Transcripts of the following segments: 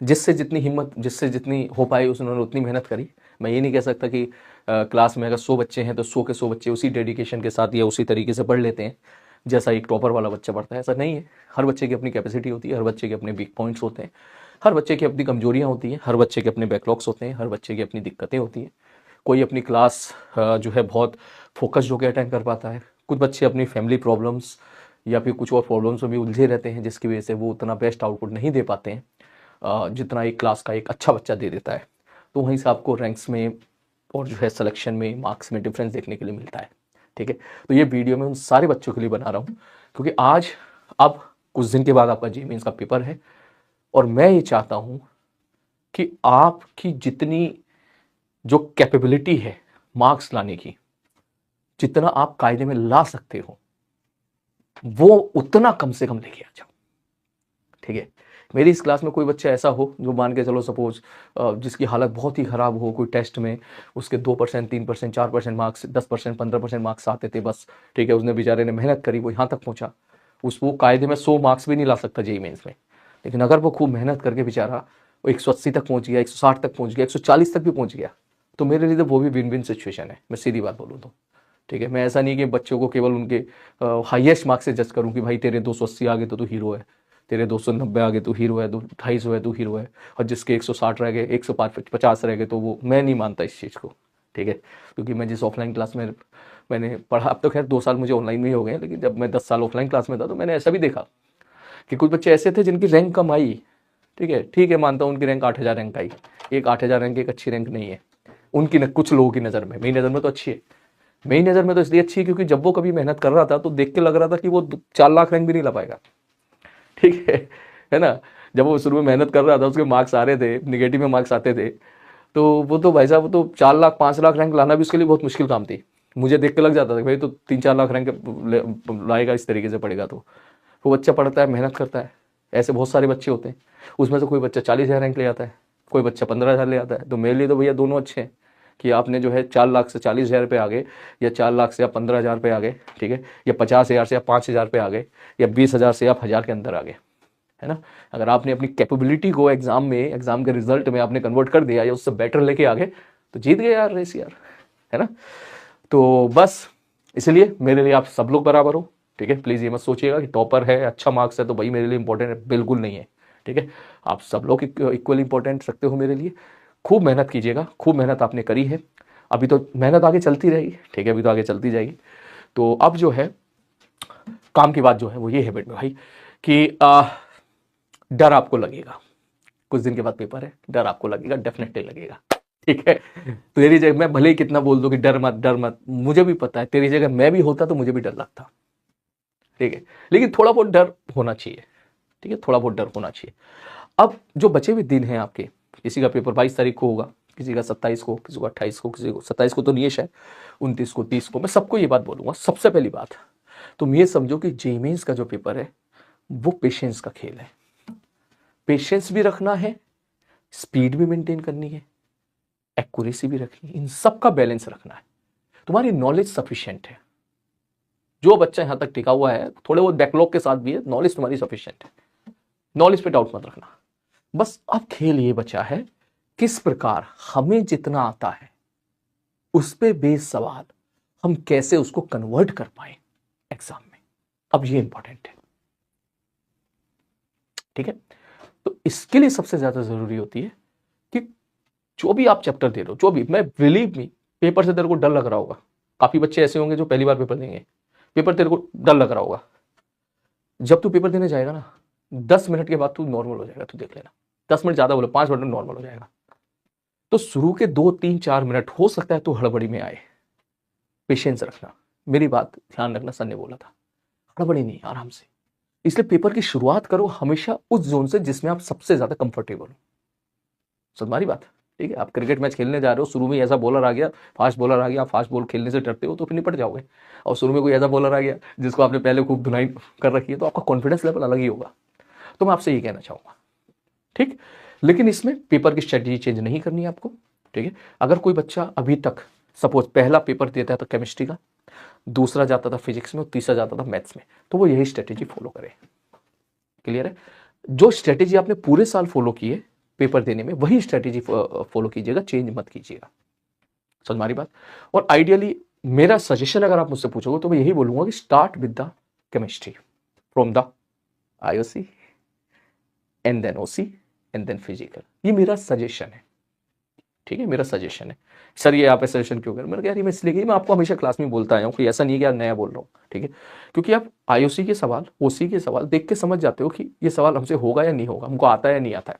जिससे जितनी हिम्मत, जिससे जितनी हो पाई उन्होंने उतनी मेहनत करी। मैं ये नहीं कह सकता कि क्लास में अगर 100 बच्चे हैं तो 100 के 100 बच्चे उसी डेडिकेशन के साथ या उसी तरीके से पढ़ लेते हैं जैसा एक टॉपर वाला बच्चा पढ़ता है, ऐसा नहीं है। हर बच्चे की अपनी कैपेसिटी होती है, हर बच्चे के अपने वीक पॉइंट्स होते हैं, हर बच्चे की अपनी कमजोरियाँ होती हैं, हर बच्चे के अपने बैकलॉग्स होते हैं, हर बच्चे की अपनी दिक्कतें होती हैं। कोई अपनी क्लास जो है बहुत फोकस्ड होकर अटेंड कर पाता है, कुछ बच्चे अपनी फैमिली प्रॉब्लम्स या फिर कुछ और प्रॉब्लम्स में भी उलझे रहते हैं जिसकी वजह से वो उतना बेस्ट आउटपुट नहीं दे पाते हैं जितना एक क्लास का एक अच्छा बच्चा दे देता है। तो वहीं से आपको रैंक्स में और जो है सिलेक्शन में, मार्क्स में डिफरेंस देखने के लिए मिलता है। ठीक है, तो ये वीडियो मैं उन सारे बच्चों के लिए बना रहा हूँ क्योंकि आज अब कुछ दिन के बाद आपका जे मेंस का पेपर है और मैं ये चाहता हूँ कि आपकी जितनी जो कैपेबिलिटी है मार्क्स लाने की, जितना आप कायदे में ला सकते हो वो उतना कम से कम लेके आ जाओ। ठीक है, मेरी इस क्लास में कोई बच्चा ऐसा हो जो मान के चलो सपोज जिसकी हालत बहुत ही ख़राब हो, कोई टेस्ट में उसके 2%, 3%, 4% मार्क्स, 10%, 15% मार्क्स आते थे बस। ठीक है, उसने बेचारे ने मेहनत करी, वो यहाँ तक पहुँचा। वो कायदे में 100 मार्क्स भी नहीं ला सकता जेईई मेंस में, लेकिन अगर वो खूब मेहनत करके बेचारा वो 180 तक पहुँच गया, 160 तक पहुँच गया, 140 तक भी पहुँच गया, तो मेरे लिए तो वो भी विन विन सिचुएशन है। मैं सीधी बात बोलूँ तो ठीक है, मैं ऐसा नहीं कि बच्चों को केवल उनके हाईएस्ट मार्क्स से जज करूँ कि भाई तेरे 280 आ गए तो तू हीरो है, तेरे 290 आ गए तो हीरो है, 250 है तो हीरो है, और जिसके 160 रह गए, 150 रह गए तो वो, मैं नहीं मानता इस चीज़ को। ठीक है, क्योंकि मैं जिस ऑफलाइन क्लास में मैंने पढ़ा, अब तो खैर 2 साल मुझे ऑनलाइन में ही हो गए, लेकिन जब मैं 10 साल ऑफलाइन क्लास में था तो मैंने ऐसा भी देखा कि कुछ बच्चे ऐसे थे जिनकी रैंक कम आई। ठीक है, मानता हूँ उनकी रैंक 8000 रैंक आई। एक 8000 रैंक एक अच्छी रैंक नहीं है उनकी कुछ लोगों की नज़र में, मेरी नज़र में तो अच्छी है। मेरी नज़र में तो इसलिए अच्छी है क्योंकि जब वो कभी मेहनत कर रहा था तो देख के लग रहा था कि वो 4 लाख रैंक भी नहीं ला पाएगा। ठीक है ना। जब वो शुरू में मेहनत कर रहा था उसके मार्क्स आ रहे थे, निगेटिव में मार्क्स आते थे, तो वो तो भाई साहब वो तो 4 लाख 5 लाख रैंक लाना भी उसके लिए बहुत मुश्किल काम थी। मुझे देख के लग जाता था कि भाई तो 3-4 लाख रैंक लाएगा इस तरीके से पढ़ेगा। तो वो बच्चा पढ़ता है, मेहनत करता है, ऐसे बहुत सारे बच्चे होते हैं, उसमें से कोई बच्चा 40,000 रैंक ले आता है, कोई बच्चा 15,000 ले आता है। तो मेरे लिए तो भैया दोनों अच्छे हैं कि आपने जो है 4 लाख से 40,000 पे आ गए, या 4 लाख से आप 15,000 पे आ गए, ठीक है, या 50,000 से आप 5,000 पे आ गए, या 20,000 से आप 1,000 के अंदर आ गए, है ना। अगर आपने अपनी कैपेबिलिटी को एग्जाम में, एग्जाम के रिजल्ट में आपने कन्वर्ट कर दिया या उससे बेटर लेके आ गए तो जीत गए यार रेस यार, है ना। तो बस इसलिए मेरे लिए आप सब लोग बराबर हो। ठीक है, प्लीज़ ये मत सोचिएगा कि टॉपर है, अच्छा मार्क्स है तो भाई मेरे लिए इंपॉर्टेंट है, बिल्कुल नहीं है। ठीक है, आप सब लोग इक्वल इंपॉर्टेंट रखते हो मेरे लिए। खूब मेहनत कीजिएगा, खूब मेहनत आपने करी है, अभी तो मेहनत आगे चलती रहेगी। ठीक है, अभी तो आगे चलती जाएगी। तो अब जो है काम की बात जो है वो ये है बेटे भाई कि डर आपको लगेगा, कुछ दिन के बाद पेपर है, डर आपको लगेगा, डेफिनेटली लगेगा। ठीक है, तो तेरी जगह मैं भले ही कितना बोल दूं कि डर मत डर मत, मुझे भी पता है तेरी जगह मैं भी होता तो मुझे भी डर लगता। ठीक है, लेकिन थोड़ा बहुत डर होना चाहिए। ठीक है, थोड़ा बहुत डर होना चाहिए। अब जो बचे हुए दिन हैं आपके, किसी का पेपर 22 तारीख को होगा, किसी का 27 को, किसी को 28 को, किसी को 27 को तो नहीं है शायद, 29 को, 30 को। मैं सबको ये बात बोलूंगा, सबसे पहली बात तुम ये समझो कि जेईई मेंस का जो पेपर है वो पेशेंस का खेल है। पेशेंस भी रखना है, स्पीड भी मेंटेन करनी है, एक्यूरेसी भी रखनी है, इन सब का बैलेंस रखना है। तुम्हारी नॉलेज सफिशिएंट है, जो बच्चा यहां तक टिका हुआ है थोड़े बहुत बैकलॉग के साथ भी है, नॉलेज तुम्हारी सफिशिएंट है, नॉलेज पे डाउट मत रखना। बस अब खेल ये बचा है किस प्रकार हमें जितना आता है उस पे बेस सवाल हम कैसे उसको कन्वर्ट कर पाए एग्जाम में, अब ये इंपॉर्टेंट है। ठीक है, तो इसके लिए सबसे ज्यादा जरूरी होती है कि जो भी आप चैप्टर दे रहे हो, जो भी, मैं बिलीव मी, पेपर से तेरे को डर लग रहा होगा, काफी बच्चे ऐसे होंगे जो पहली बार पेपर देंगे, पेपर तेरे को डर लग रहा होगा। जब तू पेपर देने जाएगा ना 10 मिनट के बाद तू नॉर्मल हो जाएगा, तू देख लेना। 10 मिनट ज्यादा बोलो, 5 मिनट में नॉर्मल हो जाएगा। तो शुरू के 2-3-4 मिनट हो सकता है तू हड़बड़ी में आए, पेशेंस रखना। मेरी बात ध्यान रखना, सर ने बोला था हड़बड़ी नहीं, आराम से। इसलिए पेपर की शुरुआत करो हमेशा उस जोन से जिसमें आप सबसे ज्यादा कंफर्टेबल हो। तुम्हारी बात ठीक है, आप क्रिकेट मैच खेलने जा रहे हो, शुरू में ऐसा बॉलर आ गया, फास्ट बॉलर आ गया, आप फास्ट बॉल खेलने से डरते हो तो फिर निपट जाओगे। और शुरू में कोई ऐसा बॉलर आ गया जिसको आपने पहले खूब धुनाई कर रखी है तो आपका कॉन्फिडेंस लेवल अलग ही होगा। तो मैं आपसे ये कहना चाहूंगा, ठीक। लेकिन इसमें पेपर की स्ट्रेटेजी चेंज नहीं करनी है आपको। ठीक है, अगर कोई बच्चा अभी तक सपोज पहला पेपर देता है तो केमिस्ट्री का, दूसरा जाता था फिजिक्स में और तीसरा जाता था मैथ्स में, तो वो यही स्ट्रेटेजी फॉलो करे। क्लियर है, जो स्ट्रेटेजी आपने पूरे साल फॉलो की है पेपर देने में वही स्ट्रेटेजी फॉलो कीजिएगा, चेंज मत कीजिएगा। समझ मारी बात। और आइडियली मेरा सजेशन अगर आप मुझसे पूछोगे तो मैं यही बोलूंगा कि start with the chemistry from the IOC and then OC and then physical. ये मेरा सजेशन है, ठीक है, मेरा सजेशन है। सर ये आप सजेशन क्यों कर, मैंने कहा यार ये मैं इसलिए कि मैं आपको हमेशा क्लास में बोलता आया हूँ कि ऐसा नहीं है कि यार नया बोल रहा हूँ, ठीक है। क्योंकि आप आईओसी के सवाल, ओसी के सवाल देख के समझ जाते हो कि ये सवाल हमसे होगा या नहीं होगा, हमको आता है या नहीं आता है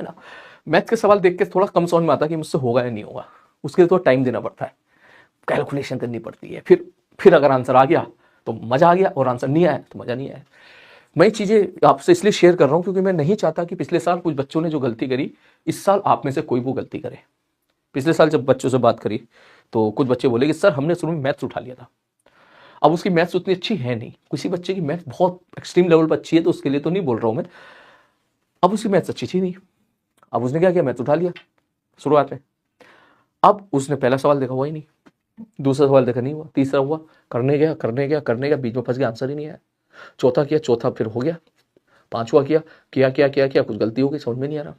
ना। मैथ के सवाल देख के थोड़ा कम समझ में आता है कि मुझसे होगा या नहीं होगा, उसके लिए थोड़ा टाइम देना पड़ता है, कैलकुलेशन करनी पड़ती है, फिर अगर आंसर आ गया तो मजा आ गया और आंसर नहीं आया तो मजा नहीं आया। मैं चीज़ें आपसे इसलिए शेयर कर रहा हूँ क्योंकि मैं नहीं चाहता कि पिछले साल कुछ बच्चों ने जो गलती करी इस साल आप में से कोई वो गलती करे। पिछले साल जब बच्चों से बात करी तो कुछ बच्चे बोले कि सर हमने शुरू में मैथ्स उठा लिया था, अब उसकी मैथ्स उतनी अच्छी है नहीं, किसी बच्चे की मैथ बहुत एक्सट्रीम लेवल पर अच्छी है तो उसके लिए तो नहीं बोल रहा हूँ मैं, अब उसकी मैथ्स अच्छी थी नहीं, अब उसने क्या किया, मैथ्स उठा लिया शुरुआत में। अब उसने पहला सवाल देखा हुआ ही नहीं, दूसरा सवाल देखा नहीं हुआ, तीसरा हुआ, करने गया बीच में फंस गया, आंसर ही नहीं आया। चौथा किया, चौथा फिर हो गया, पांचवा किया, कुछ गलती हो गई, समझ में नहीं आ रहा।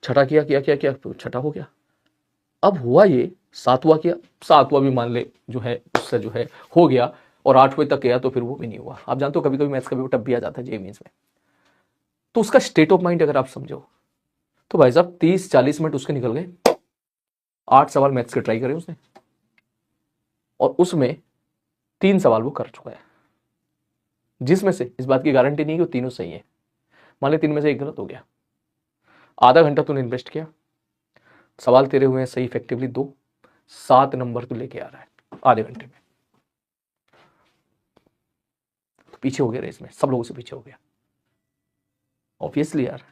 छठा किया, छठा हो गया। अब हुआ ये, सातवां किया, सातवां भी मान ले जो है उससे जो है हो गया, और 8वें तक गया तो फिर वो भी नहीं हुआ। आप जानते हो कभी कभी मैथ्स का पेपर टफ भी आ जाता है जेईई मेंस में, तो उसका स्टेट ऑफ माइंड अगर आप समझो तो भाई साहब 30-40 मिनट उसके निकल गए, 8 सवाल मैथ्स के ट्राई करे उसने, और उसमें 3 सवाल वो कर चुका है, जिसमें से इस बात की गारंटी नहीं कि वो तीनों सही है। मान ले 3 में से एक गलत हो गया, आधा घंटा तूने इन्वेस्ट किया, सवाल तेरे हुए हैं सही इफेक्टिवली 2, 7 नंबर तू लेके आ रहा है आधे घंटे में, तो पीछे हो गया रेस में, सब लोगों से पीछे हो गया ऑब्वियसली यार,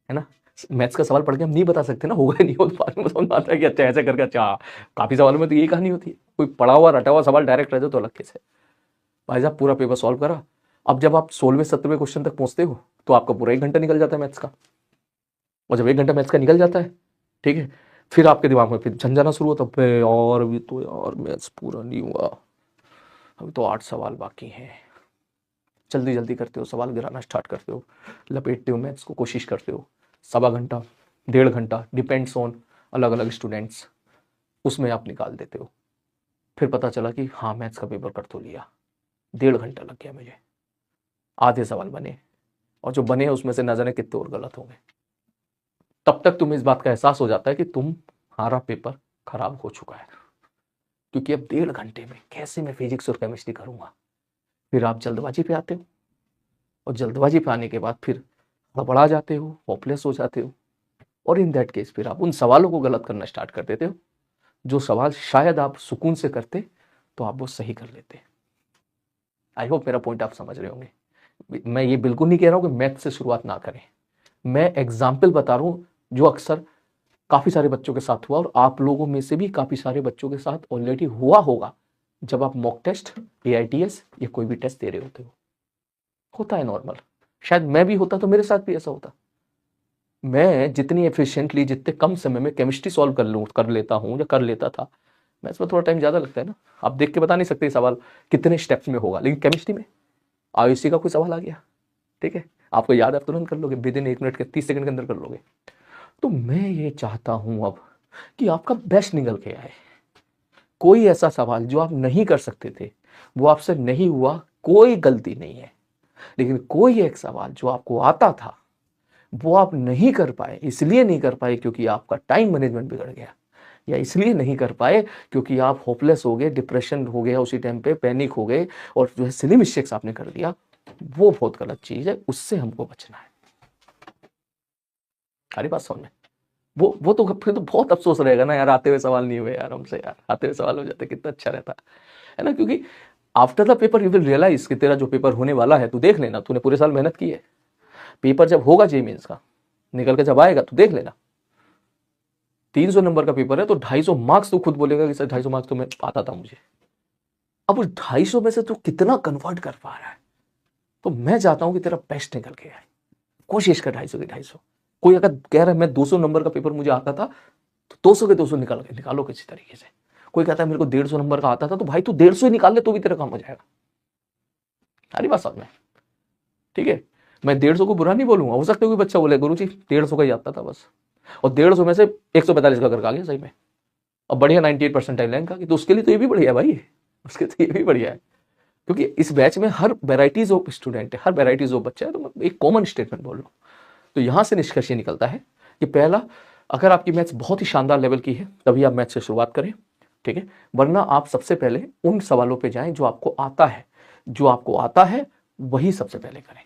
है ना। मैथ्स का सवाल पढ़ के हम नहीं बता सकते ना होगा नहीं हो, तो बाद में समझ आता है कि अच्छा ऐसे करके, अच्छा काफी सवालों में तो यही कहानी होती है, कोई पढ़ा हुआ रटा हुआ सवाल डायरेक्ट रह जाए तो अलग केस है। भाई साहब पूरा पेपर सॉल्व करा, अब जब आप 16वें-17वें क्वेश्चन तक पहुंचते हो तो आपका पूरा 1 घंटा निकल जाता है मैथ्स का, और जब 1 घंटा मैथ्स का निकल जाता है, ठीक है, फिर आपके दिमाग में फिर झंझाना शुरू होता है, और अभी तो यार मैथ्स पूरा नहीं हुआ, अभी तो 8 सवाल बाकी हैं। जल्दी जल्दी करते हो, सवाल गिराना स्टार्ट करते हो, लपेटते हो मैथ्स को, कोशिश करते हो, 1.25 घंटा 1.5 घंटा डिपेंड्स ऑन अलग अलग स्टूडेंट्स, उसमें आप निकाल देते हो। फिर पता चला कि हाँ मैथ्स का पेपर कर तो लिया, 1.5 घंटा लग गया मुझे, आधे सवाल बने, और जो बने उसमें से न जाने कितने और गलत होंगे। तब तक तुम्हें इस बात का एहसास हो जाता है कि तुम्हारा पेपर खराब हो चुका है, क्योंकि अब 1.5 घंटे में कैसे मैं फिजिक्स और केमिस्ट्री करूंगा। फिर आप जल्दबाजी पे आते हो, और जल्दबाजी पे आने के बाद फिर घबरा जाते हो, होपलेस हो जाते हो, और इन दैट केस फिर आप उन सवालों को गलत करना स्टार्ट कर देते हो जो सवाल शायद आप सुकून से करते तो आप वो सही कर लेते। आई होप मेरा पॉइंट आप समझ रहे होंगे। मैं ये बिल्कुल नहीं कह रहा हूं कि मैथ से शुरुआत ना करें, मैं एग्जाम्पल बता रहा हूं जो अक्सर काफी सारे बच्चों के साथ हुआ, और आप लोगों में से भी काफी सारे बच्चों के साथ ऑलरेडी हुआ होगा जब आप मॉक टेस्ट, AITS या कोई भी टेस्ट दे रहे होते हो। होता है नॉर्मल, शायद मैं भी होता तो मेरे साथ भी ऐसा होता। मैं जितनी एफिशिएंटली, जितने कम समय में केमिस्ट्री सॉल्व कर लेता हूं या कर लेता था, मैं इसमें थोड़ा टाइम ज्यादा लगता है ना, आप देख के बता नहीं सकते सवाल कितने स्टेप्स में होगा, लेकिन केमिस्ट्री में आयुषी का कोई सवाल आ गया, ठीक है, आपको याद है, आप तुरंत कर लोगे, विद इन 1 मिनट के 30 सेकंड के अंदर कर लोगे। तो मैं ये चाहता हूं अब कि आपका बेस्ट निकल के आए। कोई ऐसा सवाल जो आप नहीं कर सकते थे वो आपसे नहीं हुआ, कोई गलती नहीं है, लेकिन कोई एक सवाल जो आपको आता था वो आप नहीं कर पाए, इसलिए नहीं कर पाए क्योंकि आपका टाइम मैनेजमेंट बिगड़ गया, या इसलिए नहीं कर पाए क्योंकि आप होपलेस हो गए, डिप्रेशन हो गया उसी टाइम पे, पैनिक हो गए, और जो है सिली मिस्टेक्स आपने कर दिया, वो बहुत गलत चीज है, उससे हमको बचना है। सारी बात समझ में, वो तो फिर तो बहुत अफसोस रहेगा ना यार, आते हुए सवाल नहीं हुए यार हमसे, यार आते हुए सवाल हो जाते कितना अच्छा रहता है ना। क्योंकि after the paper you will realise कि तेरा जो पेपर होने वाला है, तू देख लेना, तूने पूरे साल मेहनत की है, पेपर जब होगा जेईई मेंस का निकल के जब आएगा तो देख लेना, 300 नंबर का पेपर है तो 250 मार्क्स तो खुद बोलेगा कि सर 250 मार्क्स तो मैं आता था मुझे। अब उस 250 में से तू कितना कन्वर्ट कर पा रहा है, तो मैं चाहता हूं कि तेरा बेस्ट निकल के आए, कोशिश कर 250 के 250। कोई अगर कह रहा है मैं 200 नंबर का पेपर मुझे आता था, तो 200 के 200 निकालो किसी तरीके से। कोई कहता है मेरे को 150 नंबर का आता था, तो भाई तू 150 ही निकाल ले तो भी तेरा काम हो जाएगा। सारी बात समझ में, ठीक है। मैं 150 को बुरा नहीं बोलूंगा, हो सकता है कोई बच्चा बोले गुरुजी 150 का ही आता था बस, और 150 में से 145 का करके आ गया सही में, अब बढ़िया 98 परसेंटाइल रैंक आ गई, तो उसके लिए तो ये भी बढ़िया है भाई, उसके तो ये भी बढ़िया है, क्योंकि इस बैच में हर वेराइटीज ऑफ स्टूडेंट है, हर वेराइटीज ऑफ बच्चा है, तो मैं एक कॉमन स्टेटमेंट बोल रहा हूँ। तो यहां से निष्कर्ष ये निकलता है कि पहला, अगर आपकी मैथ्स बहुत ही शानदार लेवल की है तभी आप मैथ्स से शुरुआत करें, ठीक है, वरना आप सबसे पहले उन सवालों पे जाएं जो आपको आता है, जो आपको आता है वही सबसे पहले करें।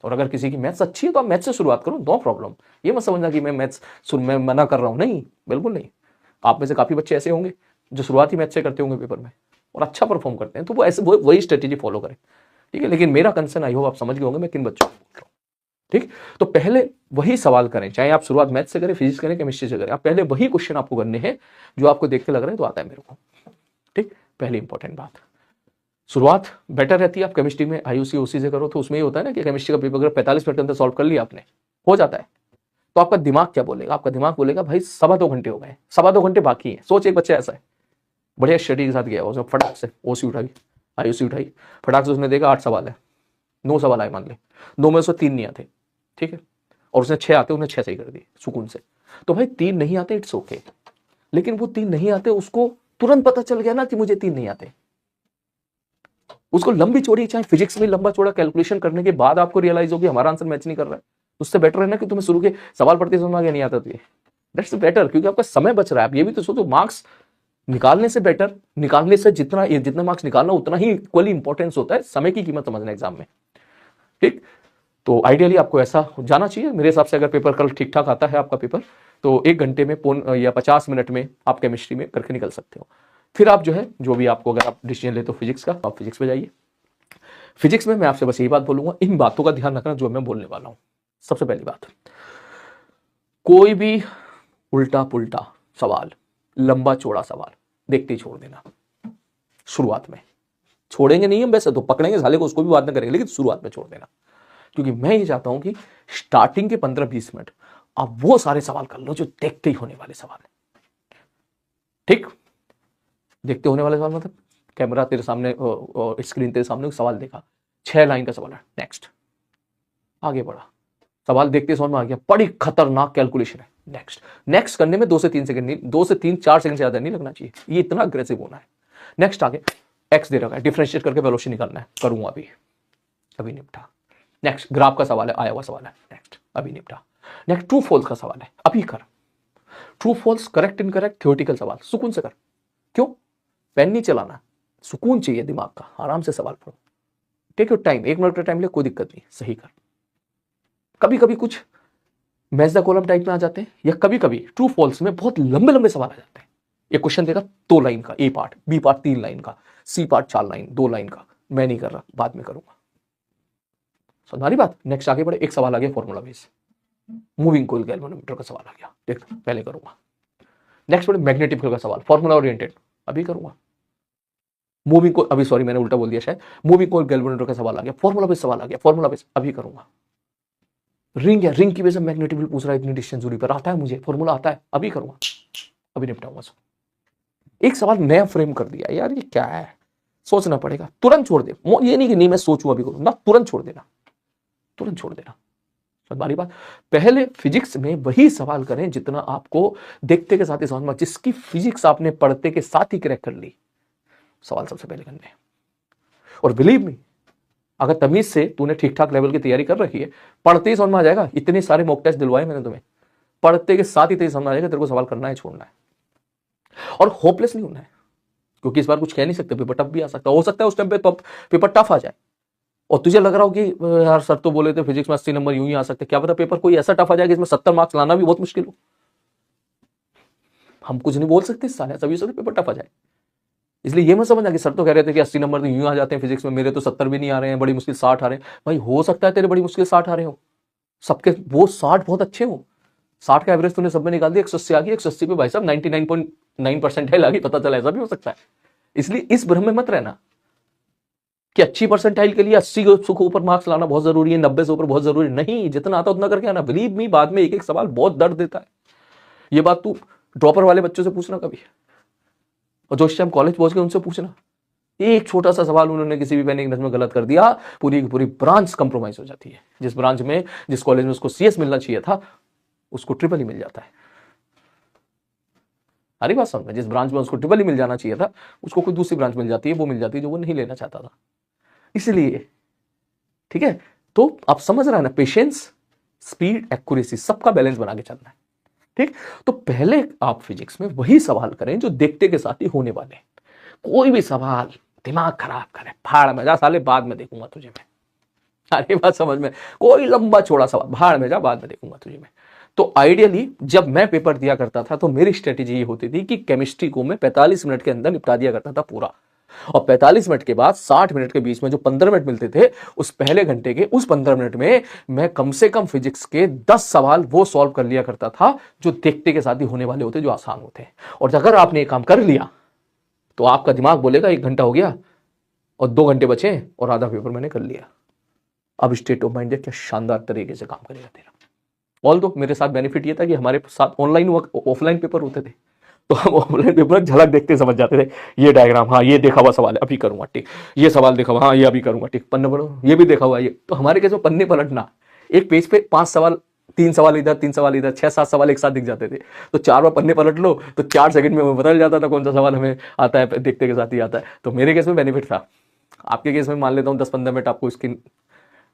और अगर किसी की मैथ्स अच्छी है तो आप मैथ्स से शुरुआत करो, नो प्रॉब्लम। ये मत समझना कि मैं मैथ्स मैं मना कर रहा हूं, नहीं, बिल्कुल नहीं। आप में से काफी बच्चे ऐसे होंगे जो शुरुआती मैथ्स से करते होंगे पेपर में और अच्छा परफॉर्म करते हैं, तो वो ऐसे वही स्ट्रेटेजी फॉलो करें, ठीक है। लेकिन मेरा कंसर्न, आई होप आप समझ गए होंगे मैं किन बच्चों को बोल रहा हूँ, ठीक। तो पहले वही सवाल करें, चाहे आप शुरुआत मैथ्स से करें, फिजिक्स करें, केमिस्ट्री से करें, आप पहले वही क्वेश्चन आपको करने हैं जो आपको देख के लग रहा है तो आता है मेरे को, ठीक। पहली इंपॉर्टेंट बात, शुरुआत बेटर रहती है। आप केमिस्ट्री में आईयूसी ओसी से करो तो उसमें ये होता है ना कि केमिस्ट्री का पेपर अगर 45 मिनट के अंदर सॉल्व कर लिया आपने, हो जाता है, तो आपका दिमाग क्या बोलेगा, आपका दिमाग बोलेगा भाई 2.25 घंटे हो गए, 2.25 घंटे बाकी है। सोच, एक बच्चा ऐसा है, बढ़िया स्टडी के साथ गया, उसने फटाक से ओसी उठाई, आईयूसी उठाई, फटाक से उसने देखा 8 सवाल है, 9 सवाल आए मान ले, 2 में से 3 नहीं आते, ठीक है, और उसने 6 आते, उसने 6 सही कर दिए सुकून से। तो भाई 3 नहीं आते, इट्स ओके, लेकिन वो 3 नहीं आते, उसको तुरंत पता चल गया ना कि मुझे 3 नहीं आते। उसको लंबी चौड़ी, चाहे फिजिक्स में लंबा चौड़ा कैलकुलेशन करने के बाद आपको रियलाइज हो कि हमारा आंसर मैच नहीं कर रहा है, उससे बेटर है ना कि तुम्हें शुरू के सवाल पढ़ते समझ में नहीं आता, तो दैट्स बेटर, क्योंकि आपका समय बच रहा है। आप ये भी तो सोचो, मार्क्स निकालने से बेटर, निकालने से जितना मार्क्स निकालना उतना ही इक्वली इंपॉर्टेंस होता है समय की कीमत समझना एग्जाम में, ठीक। तो आइडियली आपको ऐसा जाना चाहिए मेरे हिसाब से। अगर पेपर कल ठीक ठाक आता है आपका पेपर, तो 1 घंटे में या 50 मिनट में आप केमिस्ट्री में करके निकल सकते हो। फिर आप जो है, जो भी आपको, अगर आप डिसीजन ले तो फिजिक्स का, आप फिजिक्स पे जाइए। फिजिक्स में मैं आपसे बस यही बात बोलूंगा, इन बातों का ध्यान रखना जो मैं बोलने वाला हूं। सबसे पहली बात, कोई भी उल्टा पुल्टा सवाल, लंबा चौड़ा सवाल देखते ही छोड़ देना। शुरुआत में छोड़ेंगे नहीं हम, वैसे तो पकड़ेंगे साले को, उसको भी बात ना करेंगे, लेकिन शुरुआत में छोड़ देना, क्योंकि मैं ये चाहता हूं कि स्टार्टिंग के 15-20 मिनट आप वो सारे सवाल कर लो जो देखते ही होने वाले सवाल है, ठीक। देखते होने वाले सवाल मतलब कैमरा तेरे सामने, स्क्रीन तेरे सामने, सवाल देखा, 6 लाइन का सवाल है, नेक्स्ट, आगे बढ़ा, सवाल देखते समझ में आ गया, बड़ी खतरनाक कैलकुलेशन है, नेक्स्ट। नेक्स्ट करने में 2 से 3 सेकंड नहीं, 2 से 4 सेकंड से ज्यादा नहीं लगना चाहिए, ये इतना अग्रेसिव होना है। नेक्स्ट आगे, एक्स दे रखा है, डिफरेंशिएट करके वेलोसिटी निकालना है, करूंगा अभी निपटा। नेक्स्ट, ग्राफ का सवाल है, आया हुआ सवाल है, नेक्स्ट, अभी निपटा। नेक्स्ट, ट्रू फॉल्स का सवाल है, अभी कर, true false, correct incorrect, theoretical सवाल, सुकून से कर। क्यों? पेन नहीं चलाना, सुकून चाहिए दिमाग का, आराम से सवाल पढ़ो, टेक योर टाइम, 1 मिनट का टाइम ले, कोई दिक्कत नहीं, सही कर। कभी कभी कुछ मैच द कॉलम टाइप में आ जाते हैं, या कभी कभी ट्रू फॉल्स में बहुत लंबे लंबे सवाल आ जाते हैं। एक क्वेश्चन देगा 2 लाइन का, ए पार्ट, बी पार्ट 3 लाइन का, सी पार्ट 4 लाइन, 2 लाइन का, मैं नहीं कर रहा, बाद में करूंगा, समझ बात। नेक्स्ट आगे बढ़े, एक सवाल आ गया formula base, moving coil galvanometer का सवाल आ गया, देख पहले करूंगा। नेक्स्ट बढ़े, मैग्नेटिक फील्ड का सवाल, फॉर्मूला ओरिएंटेड, अभी करूंगा। मूविंग को, अभी सॉरी मैंने उल्टा बोल दिया शायद, मूविंग कोइल गैल्वेनोमीटर का सवाल आ गया, फॉर्मूला बेस सवाल आ गया, फॉर्मूला बेस अभी करूंगा। रिंग है, रिंग की वजह से मैग्नेटिक फील्ड पूछ रहा है इतनी डिस्टेंस दूरी पर, आता है मुझे, फॉर्मूला आता है, अभी करूंगा, अभी निपटाऊंगा। एक सवाल नया फ्रेम कर दिया, यार ये क्या है, सोचना पड़ेगा, तुरंत छोड़ दे, ये नहीं कि नहीं मैं सोचूं अभी करूं ना, तुरंत छोड़ देना, तुरंत छोड़ देना। बारी बात, पहले फिजिक्स में वही सवाल करें जितना आपको देखते के साथ ही समझ में, जिसकी फिजिक्स आपने पढ़ते के साथ ही क्रैक कर ली, सवाल सबसे पहले करने हैं। और बिलीव मी, अगर तमीज से तूने ठीक ठाक लेवल की तैयारी कर रखी है, पढ़ते ही समझ में आ जाएगा। इतने सारे मॉक टेस्ट दिलवाए मैंने तुम्हें, पढ़ते के साथ ही समझ में आ जाएगा तेरे को सवाल करना है छोड़ना है। और होपलेस नहीं होना है, क्योंकि इस बार कुछ कह नहीं सकते, पेपर टफ भी आ सकता है, हो सकता है उस टाइम पे पेपर टफ आ जाए और तुझे लग रहा हो कि यार सर तो बोले थे फिजिक्स में 80 नंबर यूं ही आ सकते, क्या पता पेपर कोई ऐसा टफ आ जाए कि इसमें 70 मार्क्स लाना भी बहुत मुश्किल हो। हम कुछ नहीं बोल सकते इस साल, सभी पेपर टफ आ जाए। इसलिए ये मत समझना कि सर तो कह रहे थे कि 80 नंबर तो यूं आ जाते हैं फिजिक्स में, मेरे तो 70 भी नहीं आ रहे हैं, बड़ी मुश्किल 60 आ रहे हैं। भाई हो सकता है तेरे बड़ी मुश्किल 60 आ रहे हो, सबके वो 60 बहुत अच्छे हो, 60 का एवरेज तूने सब में निकाल दिया, 180 आ गई, 180 पे भाई साहब 99.9% आ गई, पता चला, ऐसा भी हो सकता है। इसलिए इस भ्रम में मत रहना कि अच्छी परसेंटाइल के लिए 80 के ऊपर मार्क्स लाना बहुत जरूरी है, 90 से ऊपर बहुत जरूरी नहीं, जितना आता उतना करके आना। बिलीव मी, बाद में एक एक सवाल बहुत दर्द देता है। ये बात तू ड्रॉपर वाले बच्चों से पूछना कभी, और जो टाइम कॉलेज पहुंच गए उनसे पूछना, एक छोटा सा सवाल उन्होंने किसी भी पैनिक में गलत कर दिया, पूरी की पूरी ब्रांच कंप्रोमाइज हो जाती है। जिस ब्रांच में, जिस कॉलेज में उसको CS मिलना चाहिए था, उसको ट्रिपल ही मिल जाता है। अरे बात समझ में, जिस ब्रांच में उसको ट्रिपल ही मिल जाना चाहिए था, उसको कोई दूसरी ब्रांच मिल जाती है, वो मिल जाती है जो वो नहीं लेना चाहता था। इसलिए ठीक है, तो आप समझ रहे हैं ना, पेशेंस, स्पीड, एक्यूरेसी, सबका बैलेंस बना के चलना है। ठीक, तो पहले आप फिजिक्स में वही सवाल करें जो देखते के साथ ही होने वाले। कोई भी सवाल दिमाग खराब करे, फाड़ में जा साले, बाद में देखूंगा तुझे मैं। अरे बात समझ में, कोई लंबा चौड़ा सवाल, भाड़ में जा, बाद में देखूंगा तुझे मैं। तो आइडियली जब मैं पेपर दिया करता था तो मेरी स्ट्रेटेजी ये होती थी कि केमिस्ट्री को मैं 45 मिनट के अंदर निपटा दिया करता था पूरा, और 45 मिनट के बाद 60 मिनट के बीच में जो 15 मिनट मिलते थे, उस पहले घंटे के उस 15 मिनट में मैं कम से कम फिजिक्स के 10 सवाल वो सॉल्व कर लिया करता था जो देखते के साथ ही होने वाले होते, जो आसान होते। और अगर आपने ये काम कर लिया तो आपका दिमाग बोलेगा 1 घंटा हो गया और 2 घंटे बचे और आधा पेपर मैंने कर लिया। अब स्टेट ऑफ माइंड क्या शानदार तरीके से काम करेगा तेरा। ऑल दो मेरे साथ बेनिफिट ये था कि हमारे साथ ऑनलाइन ऑफलाइन पेपर होते थे, तो हम ऑफलाइन पेपर झलक देखते समझ जाते थे। ये डायग्राम, हाँ ये देखा हुआ सवाल है, अभी करूंगा, ठीक। ये सवाल देखा हुआ, हाँ ये अभी करूंगा, ठीक। पन्ने पढ़ो, ये भी देखा हुआ ये। तो हमारे कैसे पन्ने पलटना, एक पेज पे 5 सवाल, 3 सवाल इधर, 3 सवाल इधर, 6-7 सवाल एक साथ दिख जाते थे। तो 4 बार पन्ने पलट लो तो 4 सेकंड में हमें बदल जाता था कौन सा सवाल हमें आता है, देखते के साथ ही आता है। तो मेरे केस में बेनिफिट था। आपके केस में मान लेता हूँ 10-15 मिनट आपको स्क्रीन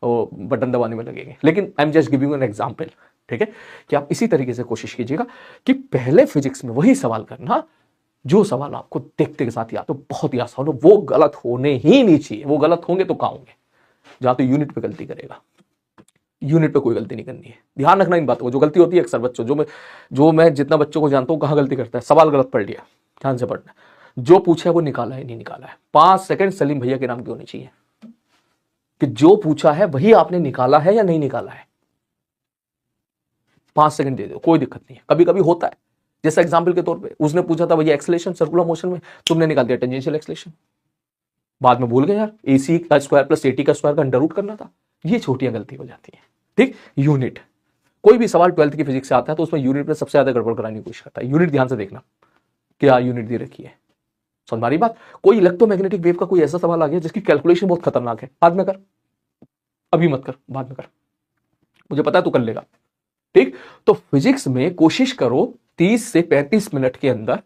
बटन दबाने में लगेंगे, लेकिन I am just giving an example. ठीक है, कि आप इसी तरीके से कोशिश कीजिएगा कि पहले फिजिक्स में वही सवाल करना जो सवाल आपको देखते के साथ ही आता, तो बहुत ही आसान हो। वो गलत होने ही नहीं चाहिए, वो गलत होंगे तो कहाँ होंगे, जहां तो यूनिट पे गलती करेगा। यूनिट पे कोई गलती नहीं करनी है, ध्यान रखना इन बातों को। जो गलती होती है अक्सर बच्चों, जो मैं जितना बच्चों को जानता हूं कहां गलती करता है, सवाल गलत पढ़ लिया, ध्यान से पढ़ना, जो पूछा है वो निकाला है नहीं निकाला है। 5 सेकंड सलीम भैया के नाम क्यों होने चाहिए कि जो पूछा है वही आपने निकाला है या नहीं निकाला है। 5 सेकंड दे दो, कोई दिक्कत नहीं है। कभी कभी होता है, जैसा एग्जाम्पल के तौर पे उसने पूछा था भैया एक्सलेशन सर्कुलर मोशन में, तुमने निकाल दिया टेंजेंशियल एक्सलेशन, बाद में भूल गए यार AC का स्क्वायर प्लस AT का स्क्वायर का अंडर रूट करना था। ये छोटियां गलती हो जाती है। ठीक, यूनिट, कोई भी सवाल 12th की फिजिक्स से आता है तो उसमें यूनिट में सबसे ज्यादा गड़बड़ कराने की कोशिश करता है। यूनिट ध्यान से देखना, क्या यूनिट दे रखी है, समझ मारी बात। कोई इलेक्ट्रोमैग्नेटिक वेव का कोई ऐसा सवाल आ गया जिसकी कैलकुलेशन बहुत खतरनाक है, बाद में कर, अभी मत कर, बाद में कर, मुझे पता है तू कर लेगा। ठीक, तो फिजिक्स में कोशिश करो 30 से 35 मिनट के अंदर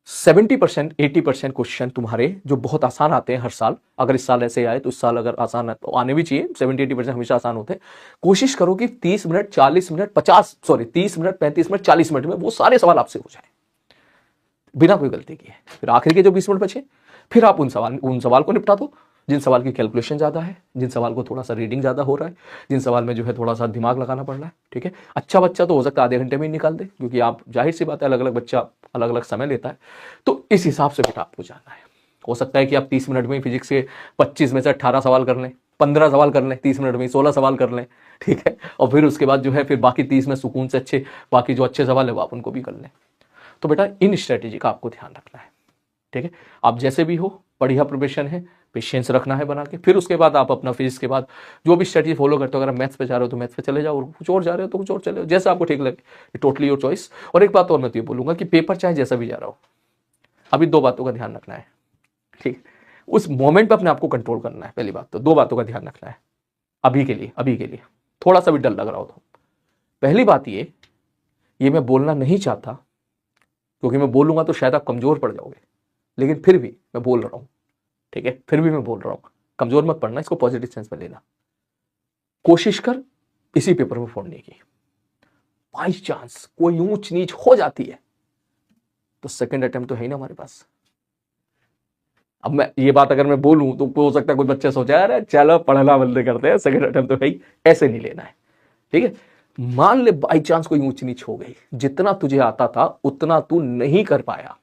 70% 80% क्वेश्चन तुम्हारे जो बहुत आसान आते हैं हर साल, अगर इस साल ऐसे आए तो इस साल अगर आसान है तो आने भी चाहिए, 70-80% हमेशा आसान होते हैं। कोशिश करो कि 30 minute 40 minute 30 minute 35 minute 40 minute में वो सारे सवाल आपसे हो जाए बिना कोई गलती किए। फिर आखिर के जो 20 मिनट बचे, फिर आप उन सवाल को निपटा दो जिन सवाल की कैलकुलेशन ज्यादा है, जिन सवाल को थोड़ा सा रीडिंग ज्यादा हो रहा है, जिन सवाल में जो है थोड़ा सा दिमाग लगाना पड़ रहा है। ठीक है, अच्छा बच्चा तो हो सकता है आधे घंटे में ही निकाल दे, क्योंकि आप जाहिर सी बात है अलग अलग बच्चा अलग अलग समय लेता है, तो इस हिसाब से बेटा आपको जाना है। हो सकता है कि आप 30 मिनट में फिजिक्स के 25 में से 18 सवाल कर लें, 15 सवाल कर लें, 30 मिनट में 16 सवाल कर लें। ठीक है, और फिर उसके बाद जो है फिर बाकी 30 में सुकून से अच्छे, बाकी जो अच्छे सवाल है वो आप उनको भी कर लें। तो बेटा इन स्ट्रेटेजी का आपको ध्यान रखना है। ठीक है, आप जैसे भी हो, बढ़िया प्रिपरेशन है, पेशेंस रखना है बना के। फिर उसके बाद आप अपना फिजिक्स के बाद जो भी स्ट्रेटजी फॉलो करते हो, अगर मैथ्स पे जा रहे हो तो मैथ्स पे चले जाओ, और कुछ और जा रहे हो तो कुछ और चले जाओ, जैसा आपको ठीक लगे, टोटली योर चॉइस। और एक बात और मैं तो ये बोलूंगा कि पेपर चाहे जैसा भी जा रहा हो, अभी 2 बातों का ध्यान रखना है। ठीक, उस मोमेंट पे अपने आप को कंट्रोल करना है। पहली बात तो 2 बातों का ध्यान रखना है अभी के लिए थोड़ा सा भी डर लग रहा हो तो। पहली बात ये मैं बोलना नहीं चाहता, क्योंकि मैं बोलूंगा तो शायद आप कमजोर पड़ जाओगे, लेकिन फिर भी मैं बोल रहा हूं। ठीक है, फिर भी मैं बोल रहा हूं, कमजोर मत पड़ना, इसको पॉजिटिव सेंस में लेना। कोशिश कर इसी पेपर में फोड़ने की। बाई चांस कोई ऊंच नीच हो जाती है तो सेकंड अटेम्प्ट तो है ही ना हमारे पास। अब मैं ये बात अगर मैं बोलूं तो हो सकता है कुछ बच्चे सोचे अरे चलो पढ़ना बंद करते हैं, सेकंड अटेम्प्ट तो है ही, ऐसे नहीं लेना है। ठीक है, मान ले बाई चांस कोई ऊंच नीच हो गई, जितना तुझे आता था उतना तू नहीं कर पाया,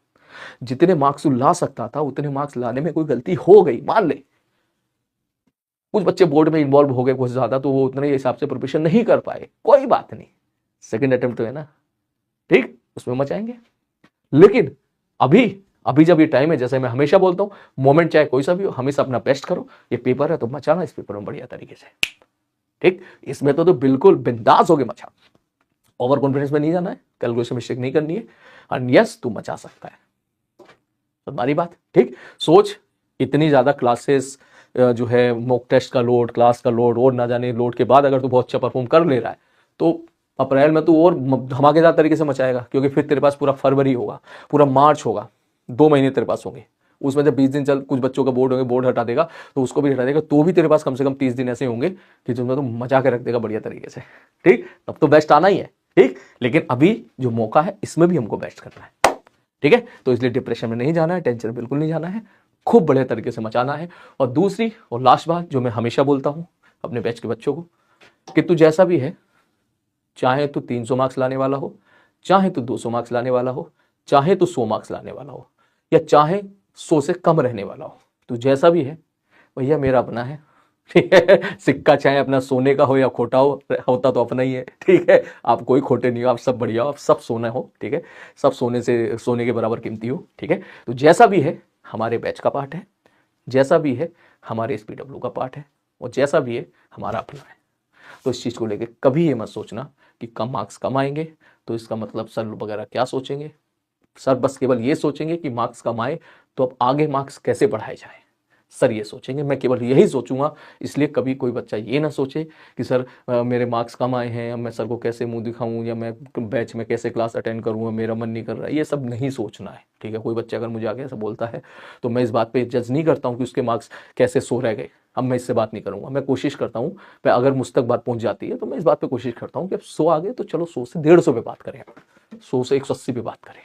जितने मार्क्स तू ला सकता था उतने मार्क्स लाने में कोई गलती हो गई, मान ले कुछ बच्चे बोर्ड में इन्वॉल्व हो गए कुछ ज्यादा, तो वो उतने हिसाब से प्रिपरेशन नहीं कर पाए, कोई बात नहीं, सेकंड अटेम्प्ट तो है ना। ठीक, उसमें मचाएंगे। लेकिन अभी जब ये टाइम है, जैसे मैं हमेशा बोलता हूं, मोमेंट चाहे कोई सा भी हो, हमेशा अपना बेस्ट करो। ये पेपर है तो मचाना इस पेपर में बढ़िया तरीके से। ठीक, इसमें तो बिल्कुल बिंदास हो गए मचा, ओवर कॉन्फिडेंस में नहीं जाना है, कैलकुलेशन मिस्टेक नहीं करनी है, और यस तू मचा सकता है। तुम्हारी बात ठीक, सोच इतनी ज़्यादा क्लासेस जो है, मॉक टेस्ट का लोड, क्लास का लोड और ना जाने लोड के बाद अगर तू बहुत अच्छा परफॉर्म कर ले रहा है तो अप्रैल में तू और धमाकेदार तरीके से मचाएगा, क्योंकि फिर तेरे पास पूरा फरवरी होगा, पूरा मार्च होगा, 2 महीने तेरे पास होंगे। उसमें जब 20 दिन चल, कुछ बच्चों का बोर्ड होंगे, बोर्ड हटा देगा तो उसको भी हटा देगा, तो भी तेरे पास कम से कम 30 दिन ऐसे होंगे कि जिनमें तो मचा के रख देगा बढ़िया तरीके से। ठीक, तब तो बेस्ट आना ही है। ठीक, लेकिन अभी जो मौका है इसमें भी हमको बेस्ट करना है। ठीक है, तो इसलिए डिप्रेशन में नहीं जाना है, टेंशन बिल्कुल नहीं जाना है, खूब बढ़िया तरीके से मचाना है। और दूसरी और लास्ट बात जो मैं हमेशा बोलता हूं अपने बैच के बच्चों को, कि तू जैसा भी है, चाहे तू 300 मार्क्स लाने वाला हो, चाहे तू 200 मार्क्स लाने वाला हो, चाहे तू 100 मार्क्स लाने वाला हो, या चाहे 100 से कम रहने वाला हो, तू जैसा भी है भैया मेरा अपना है। ठीक है, सिक्का चाहे अपना सोने का हो या खोटा हो, होता तो अपना ही है। ठीक है, आप कोई खोटे नहीं हो, आप सब बढ़िया हो, आप सब सोना हो। ठीक है, सब सोने के बराबर कीमती हो। ठीक है, तो जैसा भी है हमारे बैच का पार्ट है, जैसा भी है हमारे SPW का पार्ट है, और जैसा भी है हमारा अपना है। तो इस चीज़ को लेकर कभी ये मत सोचना कि कम मार्क्स कम आएंगे तो इसका मतलब सर वगैरह क्या सोचेंगे। सर बस केवल ये सोचेंगे कि मार्क्स कम आए तो अब आगे मार्क्स कैसे बढ़ाए जाए, सर ये सोचेंगे। मैं केवल यही सोचूंगा, इसलिए कभी कोई बच्चा ये ना सोचे कि सर मेरे मार्क्स कम आए हैं, अब मैं सर को कैसे मुंह दिखाऊं, या मैं बैच में कैसे क्लास अटेंड करूँ, मेरा मन नहीं कर रहा है, ये सब नहीं सोचना है। ठीक है, कोई बच्चा अगर मुझे आगे ऐसा बोलता है तो मैं इस बात पे जज नहीं करता हूँ कि उसके मार्क्स कैसे 100 रह गए। अब मैं इससे बात नहीं करूँगा, मैं कोशिश करता हूँ, मैं अगर मुझ तक बात पहुँच जाती है तो मैं इस बात पर कोशिश करता हूँ कि अब 100 आ गए तो चलो 100 से 150 पे बात करें, 100 से 180 पे बात करें।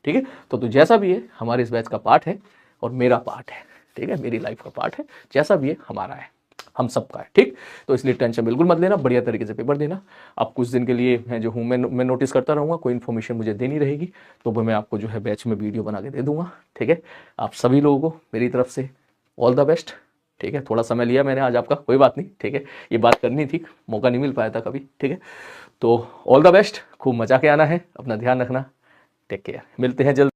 ठीक है, तो जैसा भी है हमारे इस बैच का पार्ट है और मेरा पार्ट है। ठीक है, मेरी लाइफ का पार्ट है, जैसा भी है हमारा है, हम सबका है। ठीक, तो इसलिए टेंशन बिल्कुल मत लेना, बढ़िया तरीके से पेपर देना। अब कुछ दिन के लिए मैं जो हूँ मैं नोटिस करता रहूँगा, कोई इन्फॉर्मेशन मुझे देनी रहेगी तो वो मैं आपको जो है बैच में वीडियो बना के दे दूंगा। ठीक है, आप सभी लोगों को मेरी तरफ से ऑल द बेस्ट। ठीक है, थोड़ा समय लिया मैंने आज आपका, कोई बात नहीं। ठीक है, ये बात करनी थी, मौका नहीं मिल पाया था कभी। ठीक है, तो ऑल द बेस्ट, खूब मजा के आना है, अपना ध्यान रखना, टेक केयर, मिलते हैं जल्द।